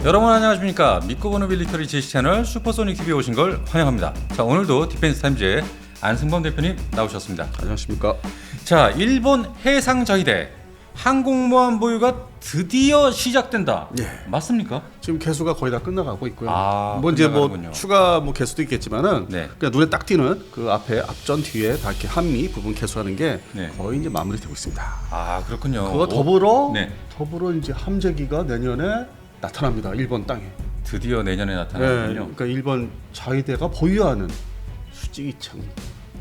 여러분 안녕하십니까. 믿고 보는 밀리터리 제시 채널 슈퍼소닉 TV에 오신 걸 환영합니다. 자, 오늘도 디펜스 타임즈의 안승범 대표님 나오셨습니다. 안녕하십니까. 자, 일본 해상자위대 항공모함 보유가 드디어 시작된다. 예. 맞습니까? 지금 개수가 거의 다 끝나가고 있고요. 아, 이제 끝나가는군요. 추가 개수도 있겠지만은 네. 그냥 눈에 딱 띄는 그 앞에 앞전 뒤에 다 이렇게 한미 부분 개수하는 게 네. 거의 이제 마무리되고 있습니다. 아, 그렇군요. 그거 더불어 네. 이제 함재기가 내년에 나타납니다. 일본 땅에. 드디어 내년에 나타나는군요. 그러니까 일본 자위대가 보유하는 수직이창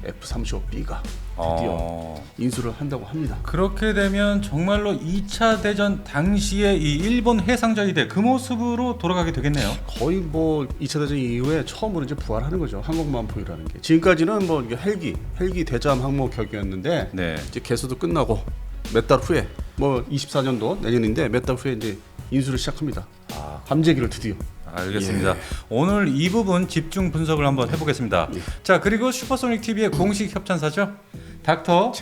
F-35B가 드디어 인수를 한다고 합니다. 그렇게 되면 정말로 2차 대전 당시에 이 일본 해상자위대 그 모습으로 돌아가게 되겠네요. 거의 2차 대전 이후에 처음으로 이제 부활하는 거죠. 항공모함 보유라는 게. 지금까지는 이게 헬기 대잠 항모 격이었는데 네. 이제 개수도 끝나고 몇 달 후에 24년도 내년인데 몇 달 후에 이제 인수를 시작합니다. 함재기를 드디어. 알겠습니다. 오늘 이 부분 집중 분석을 한번 해보겠습니다. 자, 그리고 슈퍼소닉 TV의 공식 협찬사죠. 닥터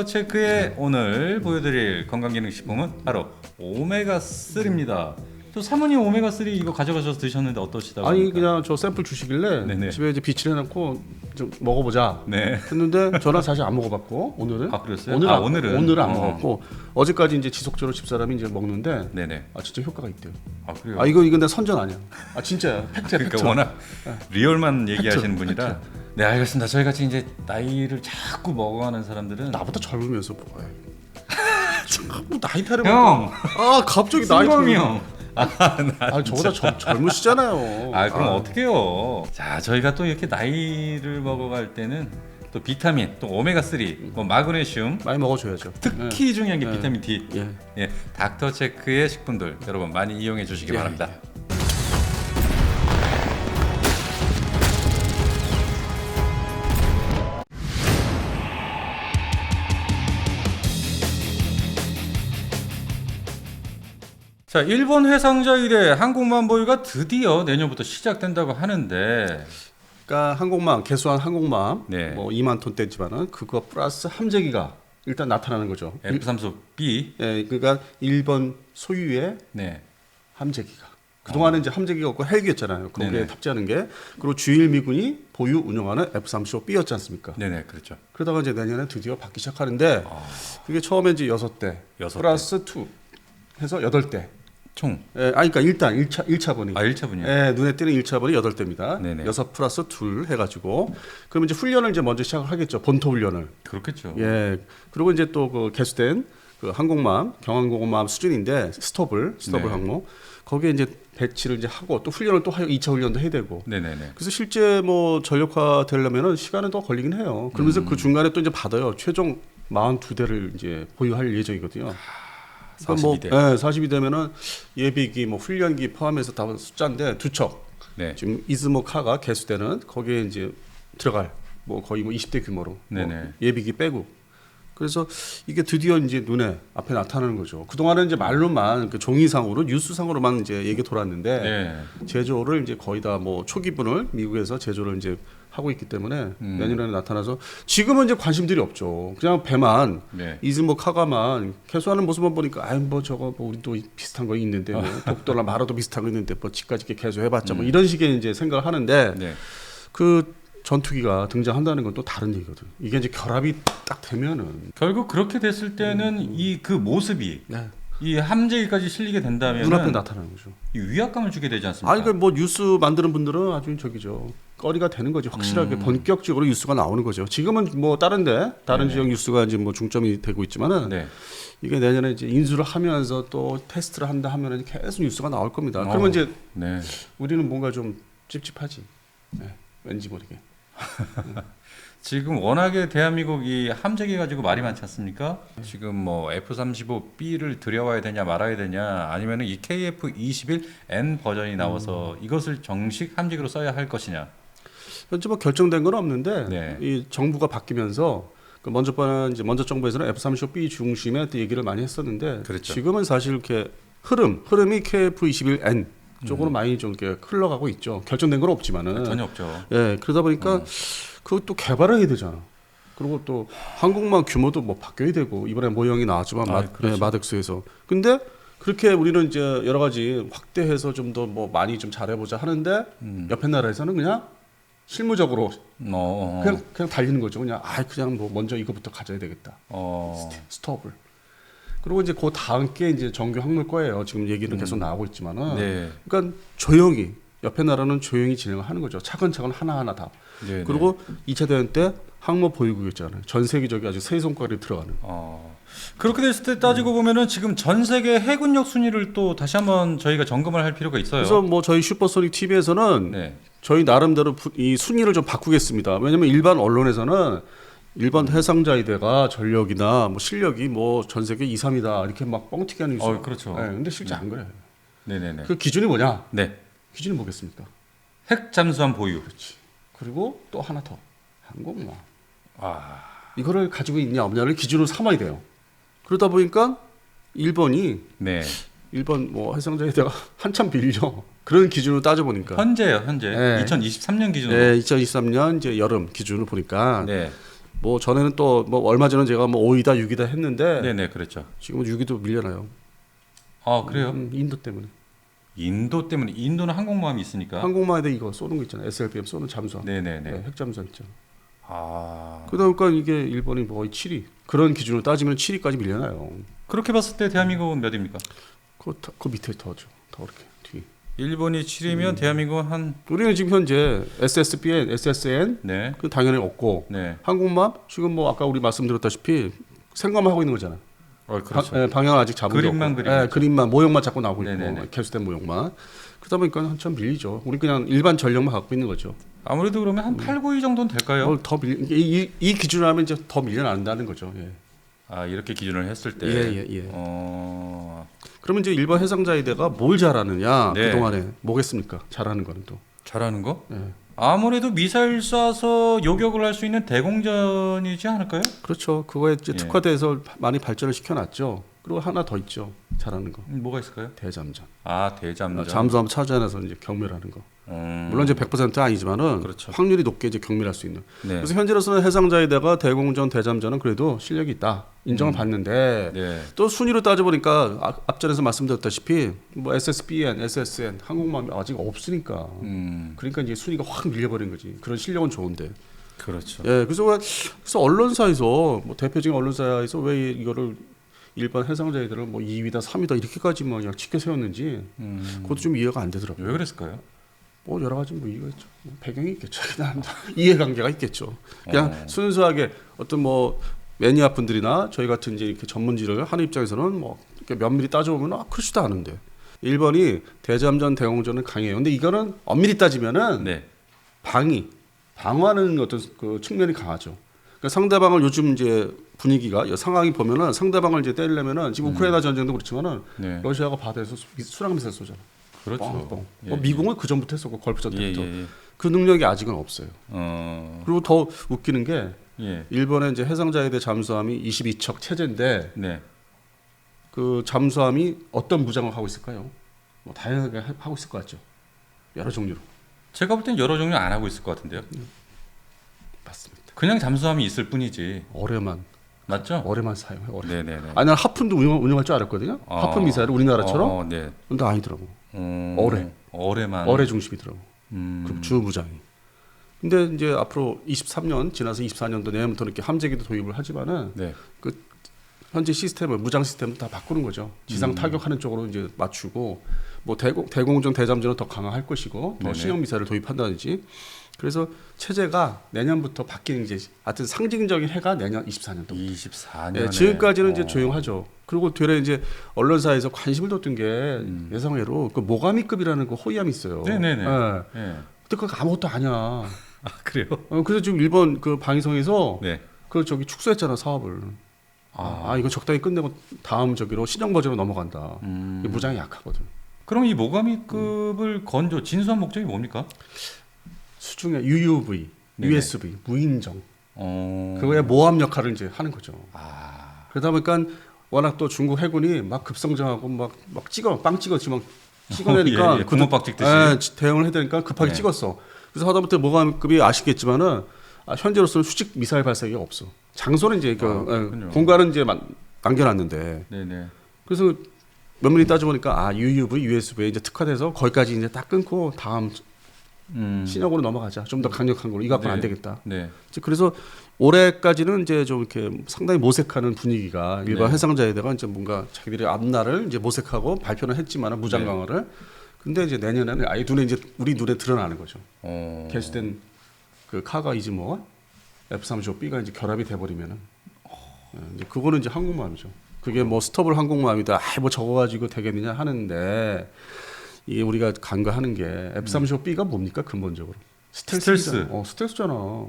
체크의 오늘 보여드릴 건강기능식품은 바로 오메가3입니다. 또 사모님 오메가3 이거 가져가셔서 드셨는데 어떠시다고? 아니 그냥 저 샘플 주시길래 네네. 집에 이제 비치를 해놓고 좀 먹어보자 네. 했는데 저는 사실 안 먹어봤고 오늘은 그랬어요? 오늘은 안 먹었고 어제까지 이제 지속적으로 집사람이 이제 먹는데 네네. 진짜 효과가 있대요. 그래요? 이거 내 선전 아니야. 진짜야. 팩트야. 그러니까 팩트. 워낙 리얼만 얘기하시는 팩트. 분이라. 네, 알겠습니다. 저희 같이 이제 나이를 자꾸 먹어가는 사람들은 나보다 젊으면서 뭐해. 자꾸 나이 타령. 형, 갑자기 나이 승범이 타령. 형. 저보다 젊으시잖아요. 그럼 어떡해요? 자, 저희가 또 이렇게 나이를 먹어갈 때는 또 비타민, 또 오메가3, 마그네슘, 많이 먹어줘야죠. 특히 중요한 게 비타민 D. 예. 예, 닥터 체크의 식품들 여러분 많이 이용해 주시기 바랍니다. 자, 일본 해상자위대 항공모함 보유가 드디어 내년부터 시작된다고 하는데, 그러니까 항공모함 개수한 항공모함 네. 2만 톤대지만은 그거 플러스 함재기가 일단 나타나는 거죠. F-35B. 예, 그러니까 일본 소유의 네. 함재기가. 그동안은 이제 함재기가 없고 헬기였잖아요. 거기에 네네. 탑재하는 게. 그리고 주일 미군이 보유 운영하는 F-35B였지 않습니까? 네네, 그렇죠. 그러다가 이제 내년에 드디어 받기 시작하는데 그게 처음에 이제 6대 플러스 2 해서 8대. 총. 그러니까 일단 1차분이. 1차분이요? 예, 눈에 띄는 1차분이 8대입니다. 네네. 6 플러스 2 해가지고. 그러면 이제 훈련을 이제 먼저 시작을 하겠죠. 본토 훈련을. 그렇겠죠. 예. 그리고 이제 또 그 개수된 그 항공모함, 경항공모함 수준인데 스토블 네. 항모. 거기에 이제 배치를 이제 하고 또 훈련을 또 2차 훈련도 해야 되고. 네네네. 그래서 실제 전력화 되려면은 시간은 더 걸리긴 해요. 그러면서 그 중간에 또 이제 받아요. 최종 42대를 이제 보유할 예정이거든요. 42대. 42대면은 예비기, 훈련기 포함해서 다 숫자인데 두 척. 네. 지금 이즈모카가 개수되는 거기에 이제 들어갈 거의 20대 규모로 네네. 예비기 빼고. 그래서 이게 드디어 이제 눈에 앞에 나타나는 거죠. 그 동안은 이제 말로만 그 종이상으로 뉴스상으로만 이제 얘기 돌았는데 네. 제조를 이제 거의 다 초기분을 미국에서 제조를 이제 하고 있기 때문에 내년에 나타나서 지금은 이제 관심들이 없죠. 그냥 배만 네. 이즈모 카가만 개수하는 모습만 보니까 저거 우리도 비슷한 거 있는데 독도나 마라도 비슷한 거 있는데 집까지 이렇게 개수해봤자 이런 식의 이제 생각을 하는데 네. 그 전투기가 등장한다는 건 또 다른 얘기거든. 이게 이제 결합이 딱 되면은 결국 그렇게 됐을 때는 이 그 모습이 이 함재기까지 실리게 된다면 눈앞에 나타나는 거죠. 이 위압감을 주게 되지 않습니까? 뉴스 만드는 분들은 아주 거리가 되는 거지. 확실하게 본격적으로 뉴스가 나오는 거죠. 지금은 다른 지역 뉴스가 이제 중점이 되고 있지만은 네. 이게 내년에 이제 인수를 하면서 또 테스트를 한다 하면은 계속 뉴스가 나올 겁니다. 그러면 이제 우리는 뭔가 좀 찝찝하지. 왠지 모르게. 지금 워낙에 대한민국이 함재기 가지고 말이 많지 않습니까? 지금 F-35B를 들여와야 되냐 말아야 되냐 아니면 이 KF-21N 버전이 나와서 이것을 정식 함재기로 써야 할 것이냐. 현재 결정된 건 없는데 네. 이 정부가 바뀌면서 먼저 정부에서는 F-35B 중심의 얘기를 많이 했었는데 그렇죠. 지금은 사실 이렇게 흐름이 KF-21N 쪽으로 많이 좀 이렇게 흘러가고 있죠. 결정된 건 없지만은 전혀 없죠. 예, 그러다 보니까 그것도 개발을 해야 되잖아. 그리고 또 항공모함 규모도 바뀌어야 되고 이번에 모형이 나왔지만 그렇죠. 마덱스에서. 근데 그렇게 우리는 이제 여러 가지 확대해서 좀 더 뭐 많이 좀 잘해보자 하는데 옆에 나라에서는 그냥 실무적으로 그냥 달리는 거죠. 그냥 뭐 먼저 이거부터 가져야 되겠다. 스톱을. 그리고 이제 그 다음 게 이제 정규 항목 거예요. 지금 얘기는 계속 나오고 있지만은. 네. 그러니까 조용히 옆에 나라는 조용히 진행을 하는 거죠. 차근차근 하나하나 다. 네, 그리고 2차 대전 때 항모 보유국이었잖아요. 전 세계적이 아주 세 손가락이 들어가는. 그렇게 됐을 때 따지고 보면은 지금 전 세계 해군력 순위를 또 다시 한번 저희가 점검을 할 필요가 있어요. 그래서 뭐 저희 슈퍼소닉 TV에서는 저희 나름대로 이 순위를 좀 바꾸겠습니다. 왜냐면 일반 언론에서는 일반 해상자위대가 전력이나 뭐 실력이 뭐 전 세계 2, 3위다 이렇게 막 뻥튀기 하는 뉴스. 그렇죠. 네, 근데 실제 안 그래요. 네네네. 그 기준이 뭐냐? 네. 기준이 뭐겠습니까? 핵 잠수함 보유. 그렇지. 그리고 또 하나 더 항공모함. 이거를 가지고 있냐 없냐를 기준으로 삼아야 돼요. 그러다 보니까 일본이 일본 뭐 해상자위대가 한참 빌려. 그런 기준으로 따져 보니까 현재 2023년 기준으로. 네, 2023년 이제 여름 기준으로 보니까. 뭐 전에는 또 뭐 얼마 전에 제가 뭐 5위다 6위다 했는데 네네 그렇죠. 지금은 6위도 밀려나요. 그래요? 인도 때문에. 인도는 항공모함이 있으니까. 항공모함에 이거 쏘는 거 있잖아요. SLBM 쏘는 잠수함. 네네네. 핵잠수함 있죠. 그러니까 이게 일본이 거의 7위. 그런 기준으로 따지면 7위까지 밀려나요. 그렇게 봤을 때 대한민국은 몇 위입니까? 그 밑에 더죠. 더 이렇게 뒤. 일본이 7위면 대한민국은 한. 우리는 지금 현재 SSBN, SSN 그 당연히 없고 항공모함 지금 뭐 아까 우리 말씀드렸다시피 생각만 하고 있는 거잖아. 그렇죠. 방향 아직 잡은 그림만 그리고 그림만 모형만 자꾸 나오고 있고 개수된 모형만. 그러다 보니까 한참 밀리죠. 우리 그냥 일반 전력만 갖고 있는 거죠. 아무래도 그러면 한 8, 9위 정도는 될까요? 더 이 기준으로 하면 이제 더 밀려난다는 거죠. 이렇게 기준을 했을 때. 그러면 이제 일본 해상자위대가 뭘 잘하느냐? 그동안에 뭐겠습니까? 잘하는 거는 또. 잘하는 거? 아무래도 미사일 쏴서 요격을 할 수 있는 대공전이지 않을까요? 그렇죠. 그거에 이제 특화돼서 많이 발전을 시켜놨죠. 그리고 하나 더 있죠. 잘하는 거. 뭐가 있을까요? 대잠전. 대잠전. 잠수함 차지하면서 이제 경멸하는 거. 물론 이제 100% 아니지만은 확률이 높게 이제 경멸할 수 있는. 그래서 현재로서는 해상자위대가 대공전, 대잠전은 그래도 실력이 있다. 인정을 받는데 또 순위로 따져보니까 앞전에서 말씀드렸다시피 뭐 SSBN, SSN 항공모함이 아직 없으니까. 그러니까 이제 순위가 확 밀려버린 거지. 그런 실력은 좋은데. 그렇죠. 그래서 언론사에서 뭐 대표적인 언론사에서 왜 이거를 일반 해상자위대를 뭐 2위다 3위다 이렇게까지 뭐 그냥 치켜 세웠는지 그것도 좀 이해가 안 되더라고요. 왜 그랬을까요? 뭐 여러 가지 뭐 이유가 있죠. 뭐 배경이 있겠죠. 이해관계가 있겠죠. 그냥 순수하게 어떤 뭐 매니아 분들이나 저희 같은 이제 이렇게 전문지를 하는 입장에서는 뭐 이렇게 면밀히 따져보면 그렇지도 않은데 일본이 대잠전, 대공전은 강해요. 근데 이거는 엄밀히 따지면은 방어하는 어떤 그 측면이 강하죠. 그러니까 상대방을 요즘 이제 분위기가 상황이 보면은 상대방을 이제 때리려면은 지금 우크라이나 전쟁도 그렇지만은 러시아가 바다에서 수랑 미사일 쏘잖아. 그렇죠. 미국은 그 전부터 했었고 걸프전 때부터 그 능력이 아직은 없어요. 그리고 더 웃기는 게 일본의 이제 해상자위대 잠수함이 22척 체제인데 그 잠수함이 어떤 무장을 하고 있을까요? 뭐 다양하게 하고 있을 것 같죠. 여러 종류로. 제가 볼 땐 여러 종류 안 하고 있을 것 같은데요. 맞습니다. 그냥 잠수함이 있을 뿐이지. 어뢰만. 맞죠? 어뢰만 사용해. 네네네. 난 하푼도 운영할 줄 알았거든요. 하푼 미사일 우리나라처럼. 근데 아니더라고. 어뢰만. 어뢰 중심이더라고. 그 주 무장이. 근데 이제 앞으로 23년 지나서 24년도 내년부터 이렇게 함재기도 도입을 하지만은 그 현재 시스템을 무장 시스템을 다 바꾸는 거죠. 지상 타격하는 쪽으로 이제 맞추고 뭐 대공전, 대잠전은 더 강화할 것이고 더 신형 미사일을 도입한다든지. 그래서 체제가 내년부터 바뀌는 게 하여튼 상징적인 해가 내년 24년도. 24년. 지금까지는 이제 조용하죠. 그리고 되레 이제 언론사에서 관심을 뒀던 게 예상외로 그 모가미급이라는 그 호위함이 있어요. 네네네. 근데 그거 아무것도 아니야. 그래요? 그래서 지금 일본 그 방위성에서 그 저기 축소했잖아 사업을. 이거 적당히 끝내고 다음 저기로 신형 버전으로 넘어간다. 무장이 약하거든. 그럼 이 모가미급을 진수한 목적이 뭡니까? 수중에 UUV, USV, 무인정. 그거의 모함 역할을 이제 하는 거죠. 그러다 보니까 워낙 또 중국 해군이 막 급성장하고 막 빵 찍어내니까 구멍박 찍듯이 대응을 해야 되니까 급하게 찍었어. 그래서 하다못해 모가미급이 아시겠지만은 현재로서는 수직 미사일 발사기가 없어. 장소는 이제 공간은 이제 남겨놨는데. 그래서 면밀히 따져보니까 UUV, USB에 이제 특화돼서 거기까지 이제 딱 끊고 다음 신형으로 넘어가자. 좀 더 강력한 걸로. 이거 갖고는 안 되겠다. 네. 그래서 올해까지는 이제 좀 이렇게 상당히 모색하는 분위기가 일반 네. 회상자에다가 이제 뭔가 자기들의 앞날을 이제 모색하고 발표는 했지만 무장 강화를. 근데 이제 내년에는 아예 우리 눈에 드러나는 거죠. 개수된 그 카가 이즈모와 F-35B가 이제 결합이 돼버리면은 이제 그거는 이제 항공모함이죠. 그게 뭐 스터블 항공모함이다. 뭐 저거 가지고 되겠느냐 하는데 이게 우리가 간과하는 게 F-35B가 뭡니까 근본적으로 스텔스. 스텔스잖아.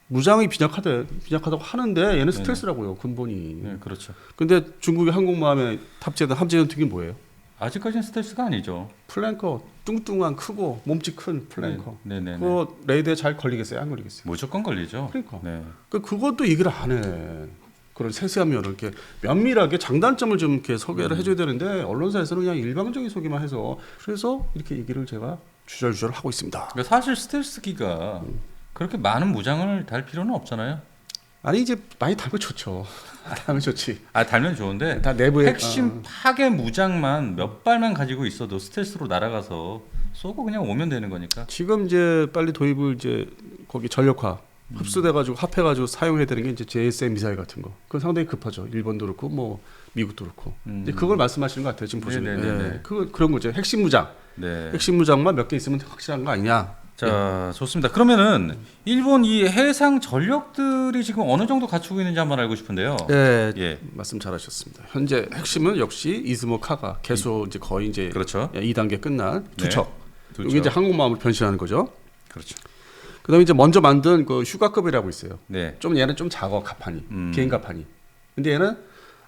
무장이 빈약하다고 하는데 얘는 스텔스라고요 근본이. 네, 그렇죠. 근데 중국의 항공모함에 탑재된 함재 전투기 뭐예요? 아직까지는 스텔스가 아니죠. 플랭커 뚱뚱한 크고 몸집 큰 플랭커. 네네. 그거 레이더에 잘 걸리겠어요? 안 걸리겠어요? 무조건 걸리죠. 그러니까. 네. 그것도 얘기를 안 해. 그런 세세한 면을 이렇게 면밀하게 장단점을 좀 이렇게 소개를 해줘야 되는데 언론사에서는 그냥 일방적인 소개만 해서 그래서 이렇게 얘기를 제가 주절주절 하고 있습니다. 그러니까 사실 스텔스기가 그렇게 많은 무장을 달 필요는 없잖아요. 아니 이제 많이 달면 좋죠. 달면 좋지. 달면 좋은데 다 내부에 핵심 파괴 무장만 몇 발만 가지고 있어도 스텔스로 날아가서 쏘고 그냥 오면 되는 거니까. 지금 이제 빨리 도입을 이제 거기 전력화 흡수돼가지고 합해가지고 사용해야 되는 게 이제 JSM 미사일 같은 거. 그건 상당히 급하죠. 일본도 그렇고 뭐 미국도 그렇고. 이제 그걸 말씀하시는 것 같아요. 지금 보시면. 네네네네. 그런 거죠. 핵심 무장. 네. 핵심 무장만 몇 개 있으면 확실한 거 아니냐. 자, 좋습니다. 그러면은 일본 이 해상 전력들이 지금 어느 정도 갖추고 있는지 한번 알고 싶은데요. 네, 예. 말씀 잘하셨습니다. 현재 핵심은 역시 이즈모 카가 개수 이제 거의 이제 그렇죠. 2단계 끝난 두 네. 척. 두 이게 이제 척. 항공모함으로 변신하는 거죠. 그렇죠. 그다음에 이제 먼저 만든 그 휴가급이라고 있어요. 네. 좀 얘는 좀 작아 가판이 비행 가판이. 근데 얘는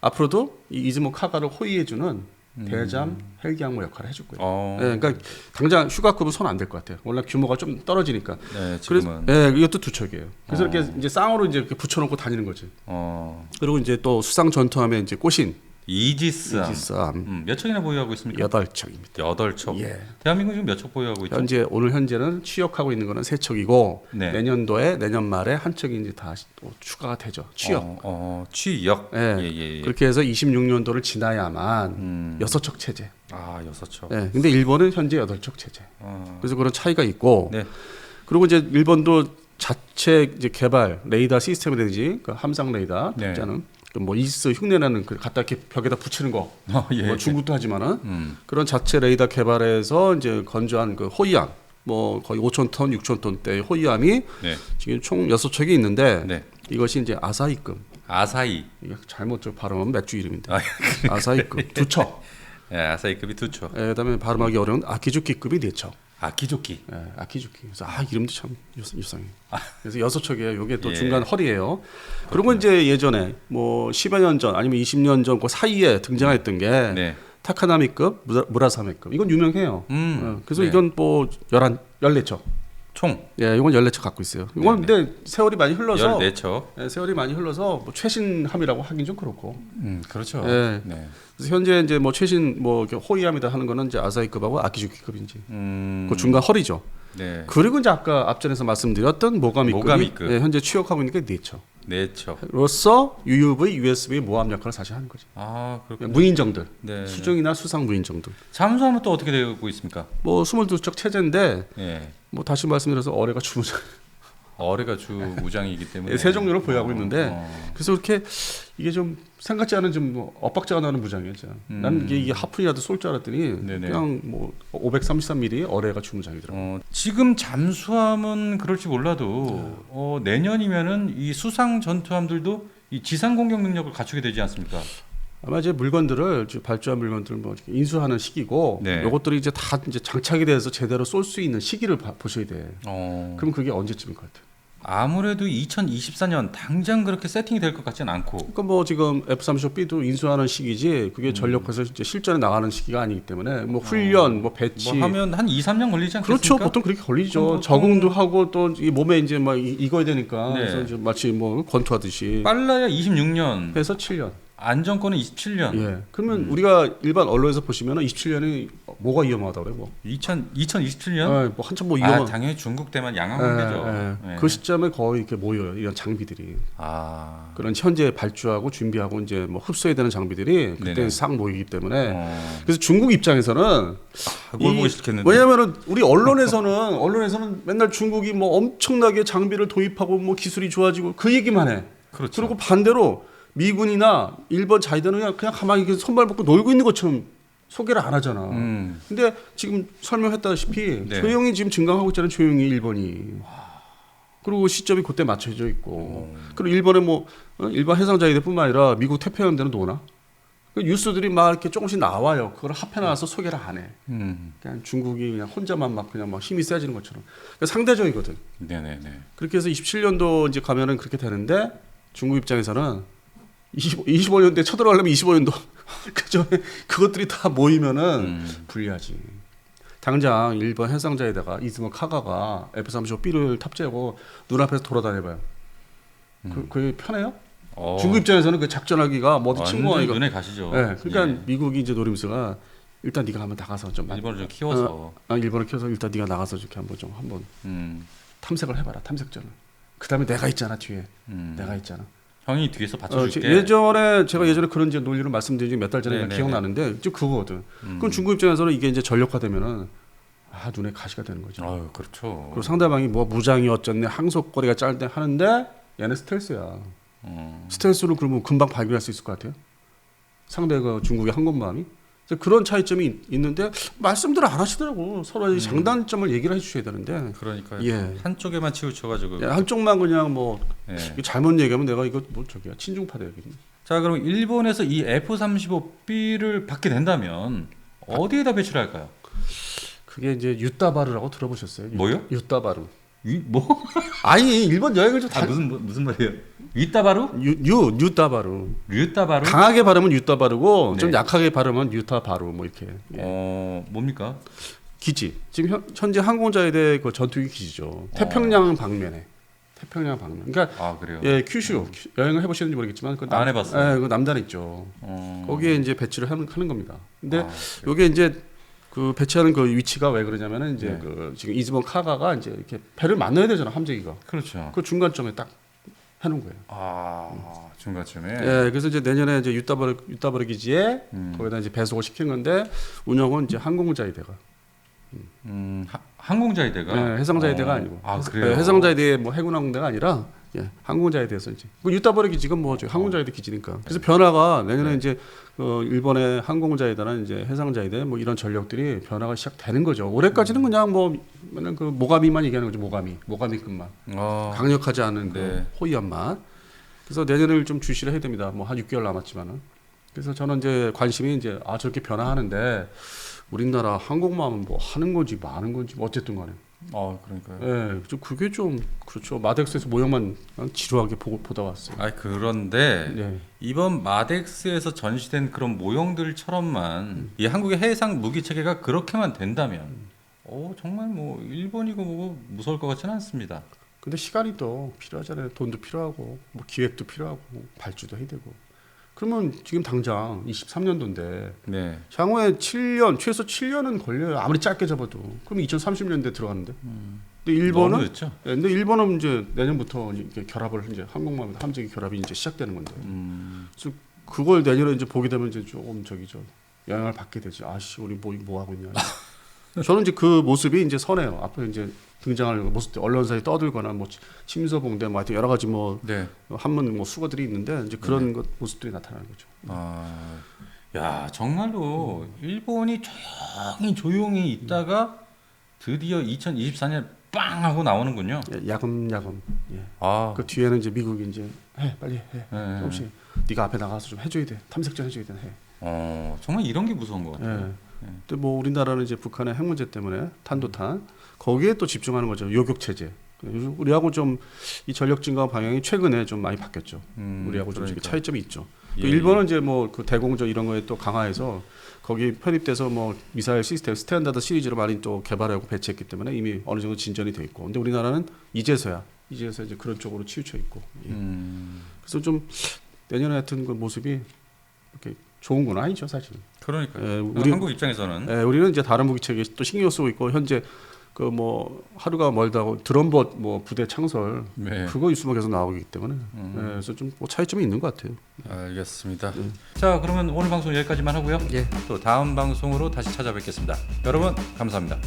앞으로도 이 이즈모 카가를 호위해주는 대잠 헬기 항모 역할을 해줄 거예요. 네, 그러니까 당장 휴가급은 손 안 될 것 같아요. 원래 규모가 좀 떨어지니까. 네, 지금은. 그래서 이것도 두 척이에요. 그래서 이렇게 이제 쌍으로 이제 이렇게 붙여놓고 다니는 거지. 그리고 이제 또 수상 전투함에 이제 꼬신 이지스함. 몇 척이나 보유하고 있습니까? 8척입니다. 8척. 예. 대한민국 지금 몇 척 보유하고 있죠? 현재는 취역하고 있는 거는 3척이고 네. 내년 말에 한 척이 이제 다시 또 추가가 되죠. 취역. 취역. 예. 예. 그렇게 해서 26년도를 지나야만 6척 체제. 6척. 예. 근데 일본은 현재 8척 체제. 그래서 그런 차이가 있고. 네. 그리고 이제 일본도 자체 이제 개발 레이더 시스템이라든지 그 함상 레이더 네. 특자는 뭐 이스 흉내내는 그 갖다 이렇게 벽에다 붙이는 거. 예. 뭐 중국도 하지만은 그런 자체 레이더 개발해서 이제 건조한 그 호위함 뭐 거의 5,000톤, 6,000톤대 호위함이 네. 지금 총 6척이 있는데 네. 이것이 이제 아사히급. 아사히. 이게 잘못 발음하면 맥주 이름인데. 아, 아사히급 두 척. 예, 아사히급이 2척. 그다음에 발음하기 어려운 아키주키급이 4척. 아키조키. 아키주키. 그래서 이름도 참 유상해. 그래서 6척이에요. 이게 또 예. 중간 허리예요. 그리고 이제 예전에 뭐 10여 년 전 아니면 20년 전 그 사이에 등장했던 게 네. 타카나미급, 무라사메급. 이건 유명해요. 그래서 네. 이건 뭐 14척. 총 예, 이건 14척 갖고 있어요. 이건 근데 세월이 많이 흘러서 14척. 예, 세월이 많이 흘러서 뭐 최신함이라고 하긴 좀 그렇고. 그렇죠. 예. 네. 그래서 현재 이제 뭐 최신 뭐 이렇게 호위함이다 하는 거는 이제 아사히급하고 아키주키급인지. 그 중간 허리죠. 네. 그리고 이제 아까 앞전에서 말씀드렸던 모가미급이 모가미급. 예, 현재 취역하고 있는 게 4척. 4척. 로서 UUV, USB 모함 역할을 사실 하는 거죠. 그렇군요. 무인정들, 네. 수중이나 수상 무인정들. 잠수함은 또 어떻게 되고 있습니까? 뭐 22척 체제인데 예. 뭐 다시 말씀드려서 어뢰가 주무장. 어뢰가 주 무장이기 때문에 세 종류로 보유하고 있는데 그래서 이렇게 이게 좀 생각지 않은 좀 엇박자가 나는 무장이었죠. 난 이게 하프이라도 쏠 줄 알았더니 네네. 그냥 뭐 533mm 어뢰가 주무장이더라고요. 지금 잠수함은 그럴지 몰라도 내년이면은 이 수상 전투함들도 이 지상 공격 능력을 갖추게 되지 않습니까? 아마 이제 물건들을 발주한 물건들을 뭐 이렇게 인수하는 시기고 네. 이것들이 이제 다 이제 장착이 돼서 제대로 쏠 수 있는 시기를 보셔야 돼. 그럼 그게 언제쯤일 것 같아요? 아무래도 2024년 당장 그렇게 세팅이 될 것 같지는 않고. 그러니까 뭐 지금 F-35B도 인수하는 시기지 그게 전력화해서 이제 실전에 나가는 시기가 아니기 때문에 뭐 훈련, 뭐 배치 뭐 하면 한 2, 3년 걸리지 않겠습니까? 그렇죠. 보통 그렇게 걸리죠. 보통... 적응도 하고 또 이 몸에 이제 막 익어야 되니까 네. 그래서 이제 마치 뭐 권투하듯이 빨라야 26년 해서 7년. 안정권은 27년. 예. 그러면 우리가 일반 언론에서 보시면은 27년이 뭐가 위험하다고 그래 뭐. 2027년? 뭐 한참 뭐 위험한. 당연히 중국 대만 양안 관계죠. 예. 그 시점에 거의 이렇게 모여요. 이런 장비들이. 그런 현재 발주하고 준비하고 이제 뭐 흡수해야 되는 장비들이 그때 싹 모이기 때문에. 그래서 중국 입장에서는 뭘 보기 싫겠는데. 왜냐면은 우리 언론에서는 맨날 중국이 뭐 엄청나게 장비를 도입하고 뭐 기술이 좋아지고 그 얘기만 해. 그렇죠. 그리고 반대로 미군이나 일본 자위대는 그냥 가만히 이렇게 손발 벗고 놀고 있는 것처럼 소개를 안 하잖아. 근데 지금 설명했다시피 조용히 지금 증강하고 있잖아요. 조용히 일본이. 그리고 시점이 그때 맞춰져 있고. 그리고 일본에 뭐 일반 해상자위대뿐만 아니라 미국 태평양대는 노나. 그 뉴스들이 막 이렇게 조금씩 나와요. 그걸 합해놔서 소개를 안 해. 그냥 중국이 그냥 혼자만 막 그냥 막 힘이 세지는 것처럼. 그러니까 상대적이거든. 네네네. 그렇게 해서 27년도 이제 가면은 그렇게 되는데 중국 입장에서는 25년도에 쳐들어가려면 25년도 그전에 그것들이 다 모이면은 불리하지. 당장 일본 해상자에다가 이즈모 카가가 F-35B를 탑재하고 눈앞에서 돌아다녀봐요. 그게 편해요? 중국 입장에서는 그 작전하기가 뭐 어디 친구가 눈에 가시죠. 네, 그러니까 미국이 이제 노림수가 일단 네가 한번 나가서 좀 일본을 좀 키워서 일본을 키워서 일단 네가 나가서 이렇게 한번 탐색을 해봐라. 탐색전을. 그다음에 내가 있잖아 뒤에. 내가 있잖아. 형이 뒤에서 받쳐줄게. 제가 예전에 그런 이제 논리를 말씀드린 지 몇 달 전에 기억나는데 이제 그거거든. 그럼 중국 입장에서는 이게 이제 전력화되면은 눈에 가시가 되는 거죠. 그렇죠. 그리고 상대방이 뭐 무장이 어쩌네 항속거리가 짧대 하는데 얘는 스텔스야. 스텔스로 그러면 금방 발견할 수 있을 것 같아요. 상대가 중국의 항공모함이. 그런 차이점이 있는데 말씀들을 안 하시더라고. 서로 장단점을 얘기를 해주셔야 되는데. 그러니까요. 예. 한쪽에만 치우쳐가지고. 한쪽만 그냥 뭐 잘못 얘기하면 내가 이거 뭐 저기야 친중파 되겠네. 자 그럼 일본에서 이 F-35B를 받게 된다면 어디에다 배치를 할까요? 그게 이제 유타바루라고 들어보셨어요? 뭐요? 유타바루. 뭐? 아니 일본 여행을 좀 무슨 말이에요? 유타바루? 유타바루. 유타바루? 강하게 발음은 유타바루고 좀 약하게 발음은 유타바루 뭐 이렇게. 뭡니까? 기지. 지금 현재 항공자위대 그 전투기 기지죠. 태평양 방면에. 태평양 방면. 그러니까 그래요? 예, 큐슈 여행을 해보시는지 모르겠지만 안 해봤어요. 예, 그 남단 있죠. 거기에 이제 배치를 하는 겁니다. 근데 이게 이제 그 배치하는 그 위치가 왜 그러냐면은 이제 그 지금 이즈모 카가가 이제 이렇게 배를 만나야 되잖아 함재기가. 그렇죠. 그 중간점에 딱 해놓은 거예요. 중간점에. 예, 그래서 이제 내년에 이제 유타바루 기지에 거기다 이제 배속을 시키는 건데 운영은 이제 항공자위대가. 항공자위대가. 네, 해상자위대가 아니고. 그래요? 해상자위대 뭐 해군항공대가 아니라 항공자위대에서 이제. 그 유타바루 기지가 뭐 항공자위대 기지니까. 그래서 변화가 내년에 이제 일본의 항공자위대나 이제 해상자위대 뭐 이런 전력들이 변화가 시작되는 거죠. 올해까지는 그냥 뭐 맨날 그 모가미만 얘기하는 거죠. 모가미급만. 강력하지 않은 그 호위함만. 그래서 내년을 좀 주시를 해야 됩니다. 뭐 한 6개월 남았지만은. 그래서 저는 이제 관심이 이제 저렇게 변화하는데 우리나라 항공모함은 뭐 하는 건지 마는 건지 뭐 어쨌든 간에. 그러니까요. 예, 그게 좀 그렇죠. 마덱스에서 모형만 지루하게 보다 왔어요. 그런데 이번 마덱스에서 전시된 그런 모형들처럼만 이 한국의 해상 무기 체계가 그렇게만 된다면, 정말 뭐 일본이고 뭐고 무서울 것 같지는 않습니다. 근데 시간이 또 필요하잖아요. 돈도 필요하고 뭐 기획도 필요하고 발주도 해야 되고. 그러면 지금 당장 23년도인데 향후에 7년 최소 7년은 걸려요. 아무리 짧게 잡아도. 그럼 2030년대 들어가는데. 근데 일본은 근데 일본은 이제 내년부터 이제 결합을 이제 항공모함 함재기 결합이 이제 시작되는 건데. 그래서 그걸 내년에 이제 보게 되면 이제 조금 영향을 받게 되지. 우리 뭐 하고 있냐. 저는 이제 그 모습이 이제 선해요. 앞으로 이제 등장할 모습들 언론사에 떠들거나 뭐 침소봉대 뭐 하여튼 여러 가지 뭐 한문 뭐 수거들이 있는데 이제 그런 모습들이 나타나는 거죠. 야 정말로 일본이 조용히 있다가 드디어 2024년 빵 하고 나오는군요. 야금야금. 그 뒤에는 이제 미국이 이제 빨리 해. 조금씩 네가 앞에 나가서 좀 해줘야 돼. 탐색전 해줘야 돼. 정말 이런 게 무서운 것 같아요. 근데 뭐 우리나라는 이제 북한의 핵 문제 때문에 탄도탄 거기에 또 집중하는 거죠. 요격 체제. 우리하고 좀 이 전력 증가 방향이 최근에 좀 많이 바뀌었죠. 우리하고 좀 차이점이 있죠. 일본은 이제 뭐 그 대공조 이런 거에 또 강화해서 거기 편입돼서 뭐 미사일 시스템 스탠다드 시리즈로 많이 또 개발하고 배치했기 때문에 이미 어느 정도 진전이 돼 있고. 근데 우리나라는 이제서야 이제 그런 쪽으로 치우쳐 있고. 그래서 좀 내년에 하여튼 그 모습이 이렇게 좋은 건 아니죠, 사실은. 그러니까요. 예, 한국 입장에서는 우리는 이제 다른 무기 체계 또 신경 쓰고 있고 현재 그 뭐 하루가 멀다고 드럼봇 뭐 부대 창설 네. 그거 이슈만 계속 나오기 때문에 그래서 좀 뭐 차이점이 있는 것 같아요. 알겠습니다. 자, 그러면 오늘 방송 여기까지만 하고요. 예. 또 다음 방송으로 다시 찾아뵙겠습니다. 여러분 감사합니다.